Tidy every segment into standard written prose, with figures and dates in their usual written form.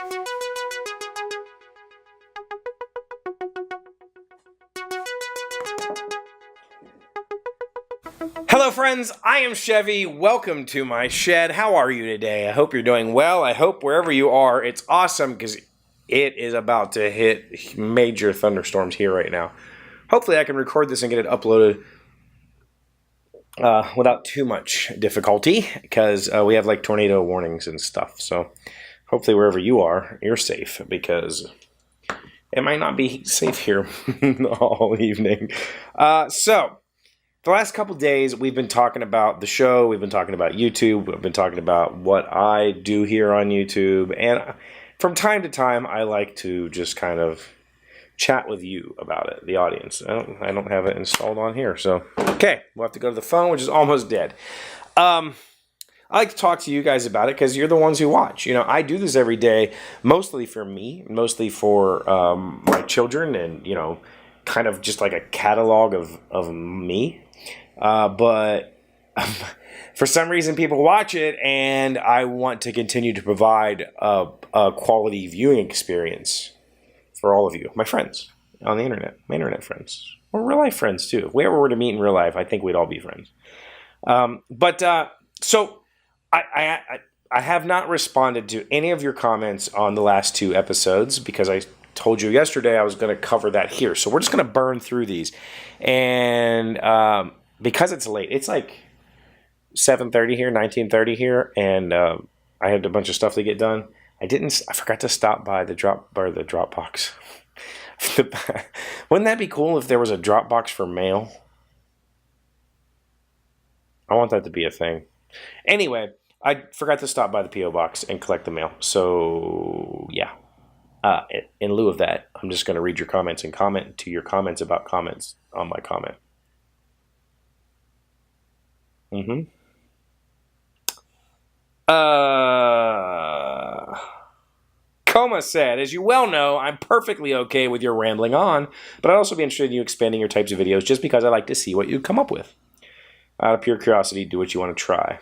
Hello friends, I am Chevee. Welcome to my shed. How are you today? I hope you're doing well. I hope wherever you are, it's awesome because it is about to hit major thunderstorms here right now. Hopefully I can record this and get it uploaded without too much difficulty because we have like tornado warnings and stuff. So hopefully wherever you are, you're safe because it might not be safe here all evening. So the last couple days, we've been talking about the show, we've been talking about YouTube, we've been talking about what I do here on YouTube, and from time to time, I like to just kind of chat with you about it, the audience. I don't have it installed on here, so okay, we'll have to go to the phone, which is almost dead. I like to talk to you guys about it because you're the ones who watch. You know, I do this every day, mostly for me, mostly for my children, and you know, kind of just like a catalog of me. But for some reason people watch it, and I want to continue to provide a quality viewing experience for all of you, my friends on the internet, my internet friends, or real life friends too. If we ever were to meet in real life, I think we'd all be friends. So I have not responded to any of your comments on the last two episodes because I told you yesterday I was going to cover that here. So we're just going to burn through these. And because it's late, it's like 7:30 here, 19:30 here, and I had a bunch of stuff to get done. I forgot to stop by the Dropbox. Wouldn't that be cool if there was a Dropbox for mail? I want that to be a thing. Anyway, I forgot to stop by the P.O. box and collect the mail. So, yeah. In lieu of that, I'm just going to read your comments and comment to your comments about comments on my comment. Coma said, as you well know, I'm perfectly okay with your rambling on, but I'd also be interested in you expanding your types of videos just because I like to see what you come up with. Out of pure curiosity, do what you want to try.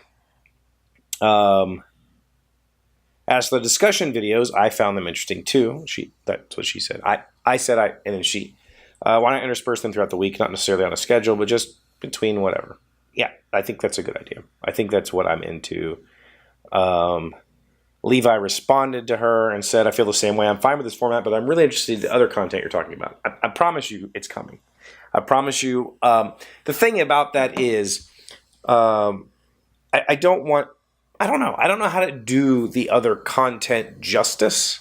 As for the discussion videos, I found them interesting too. That's what she said. I said and then she. Why not intersperse them throughout the week, not necessarily on a schedule, but just between whatever. Yeah, I think that's a good idea. I think that's what I'm into. Levi responded to her and said, I feel the same way. I'm fine with this format, but I'm really interested in the other content you're talking about. I promise you it's coming. I promise you. The thing about that is I don't know. I don't know how to do the other content justice.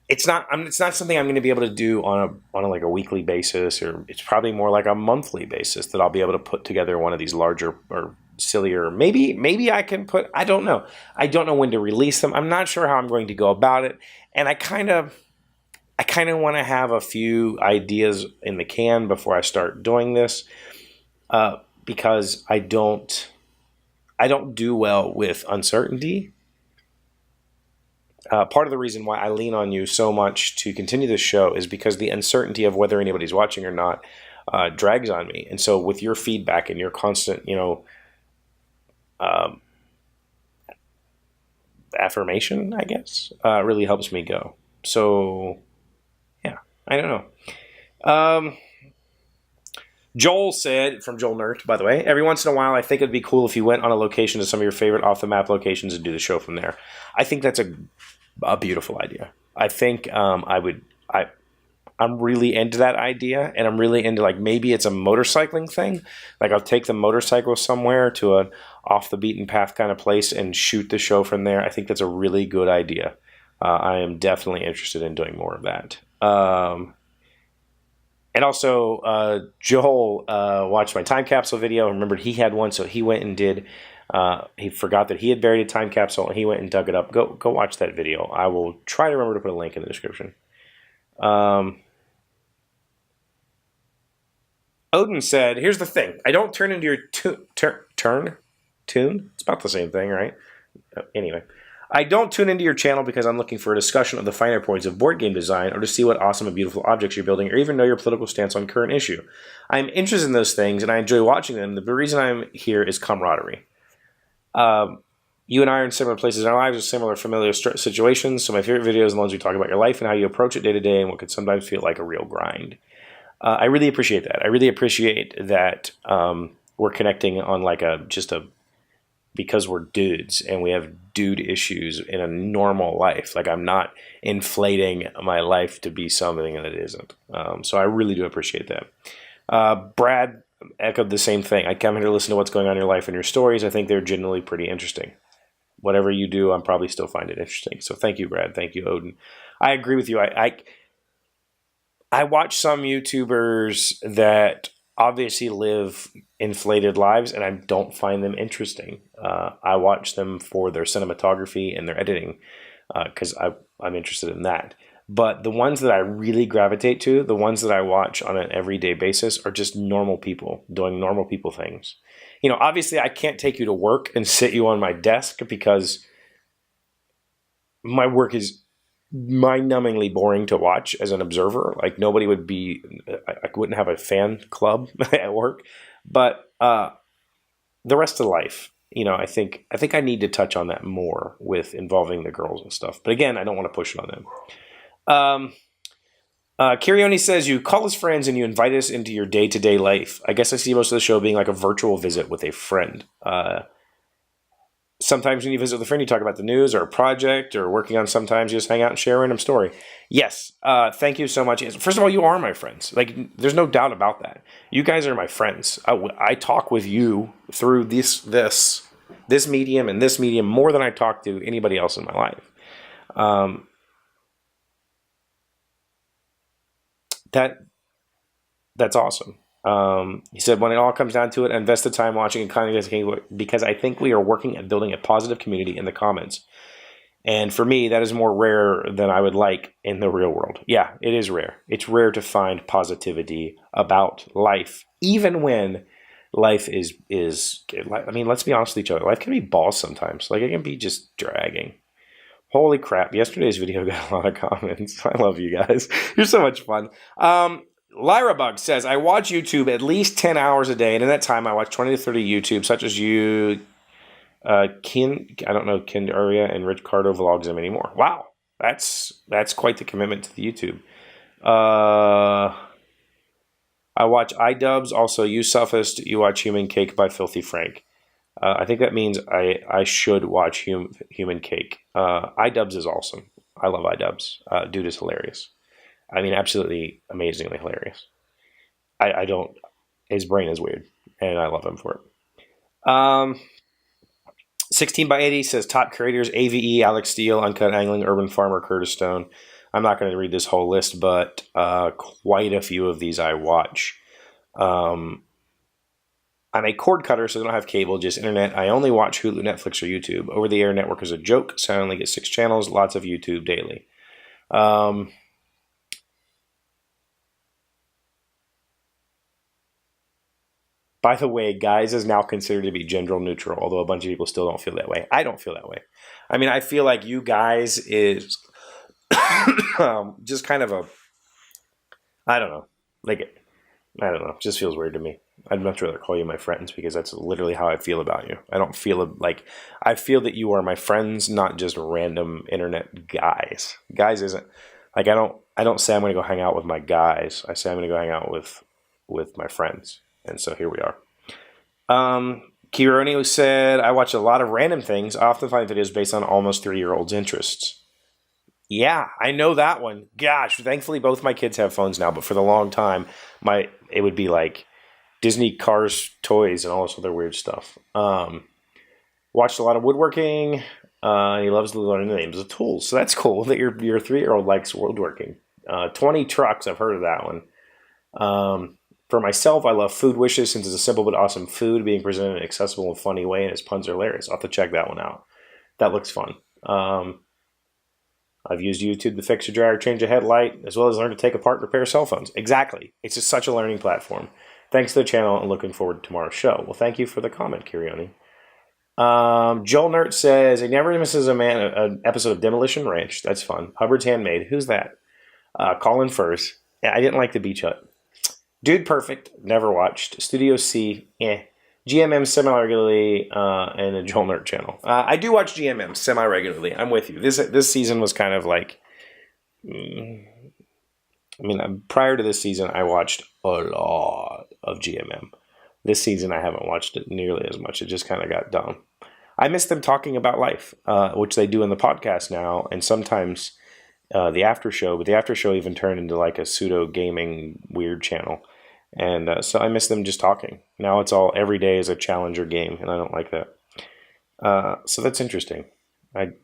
It's not something I'm going to be able to do on a like a weekly basis, or it's probably more like a monthly basis that I'll be able to put together one of these larger or sillier. Maybe I can put. I don't know. I don't know when to release them. I'm not sure how I'm going to go about it, and I kind of want to have a few ideas in the can before I start doing this, because I don't do well with uncertainty. Part of the reason why I lean on you so much to continue this show is because the uncertainty of whether anybody's watching or not drags on me. And so with your feedback and your constant, affirmation, I guess, really helps me go. So, yeah, I don't know. Joel said, from Joel Nert, by the way, every once in a while, I think it'd be cool if you went on a location to some of your favorite off-the-map locations and do the show from there. I think that's a beautiful idea. I think I'm really into that idea, and I'm really into, like, maybe it's a motorcycling thing. Like, I'll take the motorcycle somewhere to an off-the-beaten-path kind of place and shoot the show from there. I think that's a really good idea. I am definitely interested in doing more of that. And also, Joel watched my time capsule video and remembered he had one, so he went and did. He forgot that he had buried a time capsule, and he went and dug it up. Go watch that video. I will try to remember to put a link in the description. Odin said, here's the thing. I don't turn into your tune? It's about the same thing, right? Anyway. I don't tune into your channel because I'm looking for a discussion of the finer points of board game design, or to see what awesome and beautiful objects you're building, or even know your political stance on current issue. I'm interested in those things, and I enjoy watching them. The reason I'm here is camaraderie. You and I are in similar places in our lives with similar familiar situations. So my favorite videos are the ones we talk about your life and how you approach it day to day and what could sometimes feel like a real grind. I really appreciate that. I really appreciate that we're connecting on like because we're dudes and we have dude issues in a normal life. Like I'm not inflating my life to be something that it isn't. So I really do appreciate that. Brad echoed the same thing. I come here to listen to what's going on in your life and your stories. I think they're generally pretty interesting. Whatever you do, I'm probably still find it interesting. So thank you, Brad. Thank you, Odin. I agree with you. I watch some YouTubers that obviously live inflated lives, and I don't find them interesting. I watch them for their cinematography and their editing because I'm interested in that. But the ones that I really gravitate to, the ones that I watch on an everyday basis, are just normal people doing normal people things. You know, obviously I can't take you to work and sit you on my desk because my work is mind-numbingly boring to watch as an observer. Like nobody would be, I wouldn't have a fan club at work. But the rest of life, you know, I think I need to touch on that more with involving the girls and stuff. But again, I don't want to push it on them. Kirioni says, you call us friends and you invite us into your day-to-day life. I guess I see most of the show being like a virtual visit with a friend. Sometimes when you visit with a friend, you talk about the news or a project or working on sometimes you just hang out and share a random story. Yes. Thank you so much. First of all, you are my friends. Like, there's no doubt about that. You guys are my friends. I talk with you through this medium and this medium more than I talk to anybody else in my life. That's awesome. He said, when it all comes down to it, I invest the time watching and content because I think we are working at building a positive community in the comments. And for me, that is more rare than I would like in the real world. Yeah, it is rare. It's rare to find positivity about life, even when life is, I mean, let's be honest with each other. Life can be balls sometimes. Like, it can be just dragging. Holy crap. Yesterday's video got a lot of comments. I love you guys. You're so much fun. Lyra Bug says, I watch YouTube at least 10 hours a day, and in that time I watch 20 to 30 YouTube, such as you, I don't know, Ken Aria and Rich Cardo vlogs them anymore. Wow. That's quite the commitment to the YouTube. I watch iDubbbz, also You Sophist, you watch Human Cake by Filthy Frank. I think that means I should watch Human Cake. iDubbbz is awesome. I love iDubbbz. Dude is hilarious. I mean, absolutely amazingly hilarious. His brain is weird, and I love him for it. 16 by 80 says, top creators, AVE, Alex Steele, Uncut Angling, Urban Farmer, Curtis Stone. I'm not going to read this whole list, but quite a few of these I watch. I'm a cord cutter, so I don't have cable, just internet. I only watch Hulu, Netflix, or YouTube. Over-the-air network is a joke, so I only get 6 channels, lots of YouTube daily. By the way, guys is now considered to be gender neutral, although a bunch of people still don't feel that way. I don't feel that way. I mean, I feel like you guys is just kind of I don't know. I don't know. It just feels weird to me. I'd much rather call you my friends because that's literally how I feel about you. I don't feel I feel that you are my friends, not just random internet guys. Guys isn't like I don't say I'm going to go hang out with my guys. I say I'm going to go hang out with my friends. And so here we are. Kironi said, I watch a lot of random things. I often find videos based on almost 3-year-olds' interests. Yeah, I know that one. Gosh, thankfully both my kids have phones now, but for the long time, it would be like Disney cars, toys, and all this other weird stuff. Watched a lot of woodworking. He loves learning the names of tools. So that's cool that your 3-year-old likes woodworking. 20 trucks, I've heard of that one. For myself, I love Food Wishes since it's a simple but awesome food being presented in an accessible and funny way, and his puns are hilarious. I'll have to check that one out. That looks fun. I've used YouTube to fix a dryer, change a headlight, as well as learn to take apart and repair cell phones. Exactly. It's just such a learning platform. Thanks to the channel and looking forward to tomorrow's show. Well, thank you for the comment, Kirioni. Joel Nert says, he never misses an episode of Demolition Ranch. That's fun. Hubbard's Handmade. Who's that? Colin Furs. Yeah, I didn't like the beach hut. Dude Perfect. Never watched. Studio C. GMM semi-regularly and the Joel Nerd channel. I do watch GMM semi-regularly. I'm with you. This season was kind of like... prior to this season, I watched a lot of GMM. This season, I haven't watched it nearly as much. It just kind of got dumb. I miss them talking about life, which they do in the podcast now, and sometimes the after show. But the after show even turned into like a pseudo gaming weird channel, and so I miss them just talking. Now it's all every day is a challenger game, and I don't like that. So that's interesting. But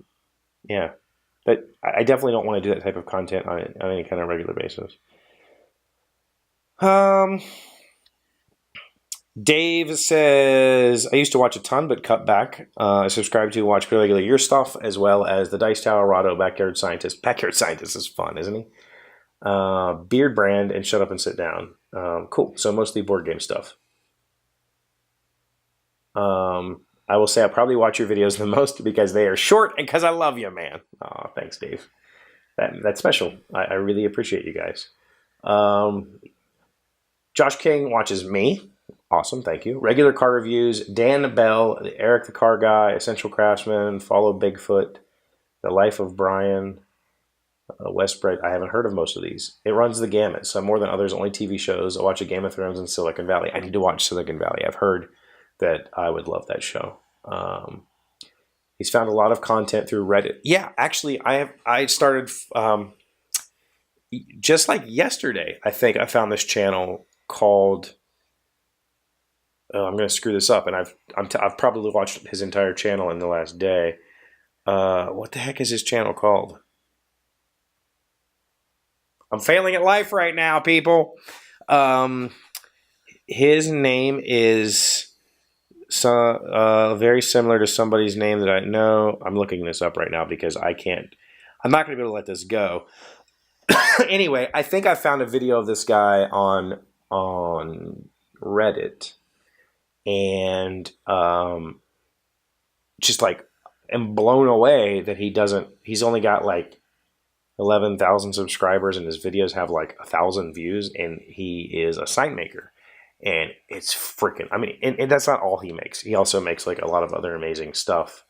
I definitely don't want to do that type of content on any kind of regular basis. Dave says, I used to watch a ton, but cut back. I subscribe to watch pretty regularly your stuff, as well as the Dice Tower, Rado, Backyard Scientist. Backyard Scientist is fun, isn't he? Beard Brand, and Shut Up and Sit Down. Cool. So mostly board game stuff. I will say I probably watch your videos the most because they are short and because I love you, man. Oh, thanks, Dave. That's special. I really appreciate you guys. Josh King watches me. Awesome, thank you. Regular car reviews. Dan Bell, Eric the Car Guy, Essential Craftsman, Follow Bigfoot, The Life of Brian, West Bright. I haven't heard of most of these. It runs the gamut. Some more than others, only TV shows. I watch a Game of Thrones and Silicon Valley. I need to watch Silicon Valley. I've heard that I would love that show. He's found a lot of content through Reddit. Yeah, actually, I started just like yesterday. I think I found this channel called. I'm going to screw this up, and I've probably watched his entire channel in the last day. What the heck is his channel called? I'm failing at life right now, people. His name is very similar to somebody's name that I know. I'm looking this up right now because I'm not going to be able to let this go. Anyway, I think I found a video of this guy on Reddit. And just like am blown away that he's only got like 11,000 subscribers and his videos have like 1,000 views, and he is a sign maker, and it's freaking, and that's not all he makes. He also makes like a lot of other amazing stuff,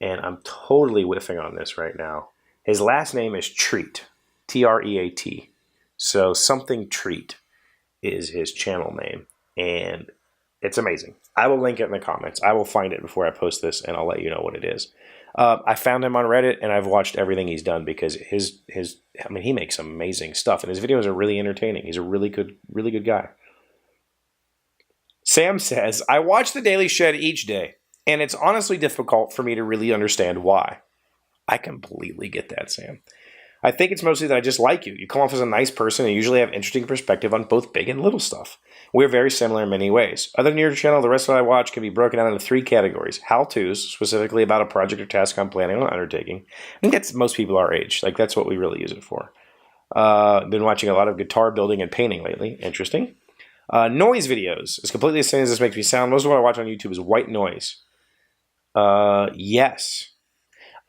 and I'm totally whiffing on this right now. His last name is Treat, Treat. So something Treat is his channel name, and it's amazing. I will link it in the comments. I will find it before I post this, and I'll let you know what it is. I found him on Reddit, and I've watched everything he's done because he makes amazing stuff, and his videos are really entertaining. He's a really good guy. Sam says, I watch The Daily Shed each day, and it's honestly difficult for me to really understand why. I completely get that, Sam. I think it's mostly that I just like you. You come off as a nice person and usually have interesting perspective on both big and little stuff. We're very similar in many ways. Other than your channel, the rest of what I watch can be broken down into 3 categories. How-tos, specifically about a project or task I'm planning on undertaking. I think that's most people our age. Like, that's what we really use it for. Been watching a lot of guitar building and painting lately. Interesting. Noise videos. As completely insane as this makes me sound, most of what I watch on YouTube is white noise. Yes.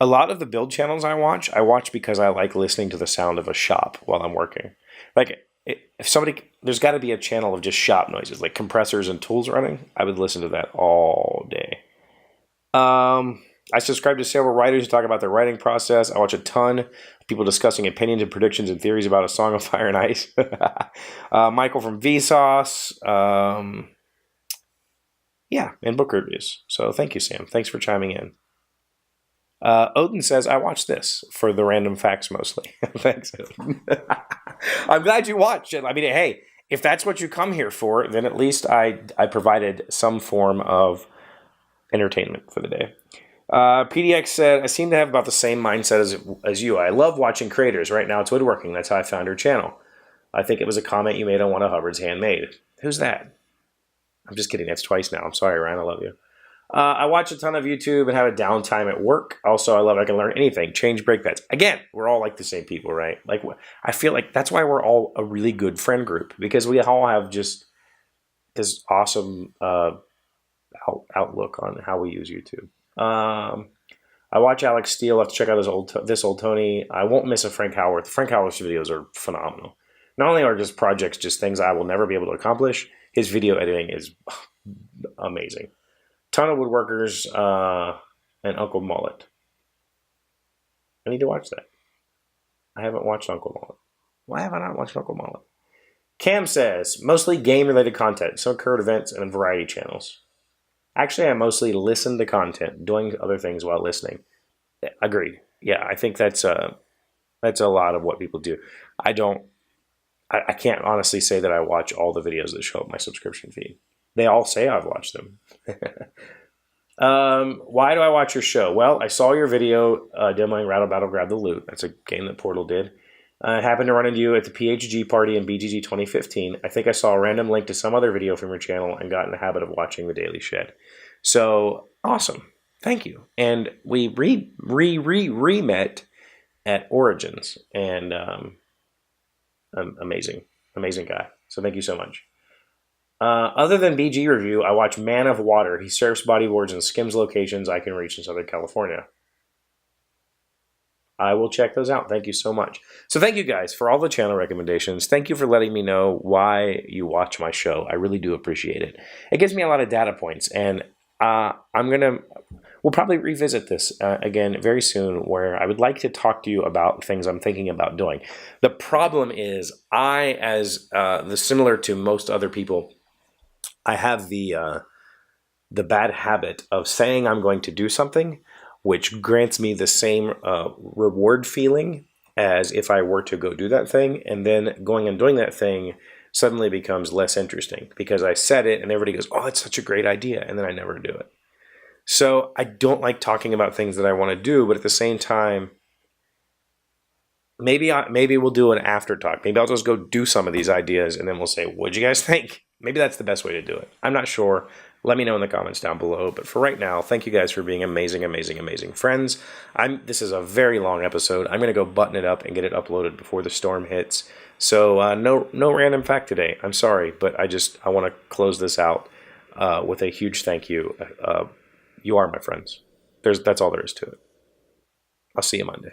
A lot of the build channels I watch because I like listening to the sound of a shop while I'm working. Like, there's got to be a channel of just shop noises, like compressors and tools running. I would listen to that all day. I subscribe to several writers who talk about their writing process. I watch a ton of people discussing opinions and predictions and theories about A Song of Fire and Ice. Michael from Vsauce. And book reviews. So thank you, Sam. Thanks for chiming in. Odin says, I watch this for the random facts mostly. Thanks, Odin. I'm glad you watched it. Hey, if that's what you come here for, then at least I provided some form of entertainment for the day. PDX said, I seem to have about the same mindset as you. I love watching creators. Right now it's woodworking. That's how I found her channel. I think it was a comment you made on one of Hubbard's Handmade. Who's that? I'm just kidding. That's twice now. I'm sorry, Ryan. I love you. I watch a ton of YouTube and have a downtime at work. Also, I can learn anything. Change brake pads. Again, we're all like the same people, right? Like, I feel like that's why we're all a really good friend group, because we all have just this awesome outlook on how we use YouTube. I watch Alex Steele. I have to check out this old Tony. I won't miss a Frank Howarth. Frank Howarth's videos are phenomenal. Not only are just projects just things I will never be able to accomplish, his video editing is amazing. Ton of Woodworkers and Uncle Mullet. I need to watch that. I haven't watched Uncle Mullet. Why have I not watched Uncle Mullet? Cam says, mostly game-related content, some current events, and variety channels. Actually, I mostly listen to content, doing other things while listening. Agreed. Yeah, I think that's a lot of what people do. I can't honestly say that I watch all the videos that show up my subscription feed. They all say I've watched them. Why do I watch your show? Well, I saw your video demoing Rattle Battle Grab the Loot. That's a game that Portal did. I happened to run into you at the PHG party in BGG 2015. I think I saw a random link to some other video from your channel and got in the habit of watching The Daily Shed. So, awesome. Thank you. And we re-met at Origins. And amazing guy. So thank you so much. Other than BG Review, I watch Man of Water. He surfs bodyboards and skims locations I can reach in Southern California. I will check those out. Thank you so much. So thank you guys for all the channel recommendations. Thank you for letting me know why you watch my show. I really do appreciate it. It gives me a lot of data points, and we'll probably revisit this again very soon, where I would like to talk to you about things I'm thinking about doing. The problem is similar to most other people, I have the bad habit of saying I'm going to do something, which grants me the same reward feeling as if I were to go do that thing, and then going and doing that thing suddenly becomes less interesting because I said it and everybody goes, oh, it's such a great idea, and then I never do it. So I don't like talking about things that I want to do, but at the same time, maybe we'll do an after talk. Maybe I'll just go do some of these ideas, and then we'll say, what'd you guys think? Maybe that's the best way to do it. I'm not sure. Let me know in the comments down below. But for right now, thank you guys for being amazing, amazing, amazing friends. This is a very long episode. I'm going to go button it up and get it uploaded before the storm hits. So no random fact today. I'm sorry, but I want to close this out with a huge thank you. You are my friends. That's all there is to it. I'll see you Monday.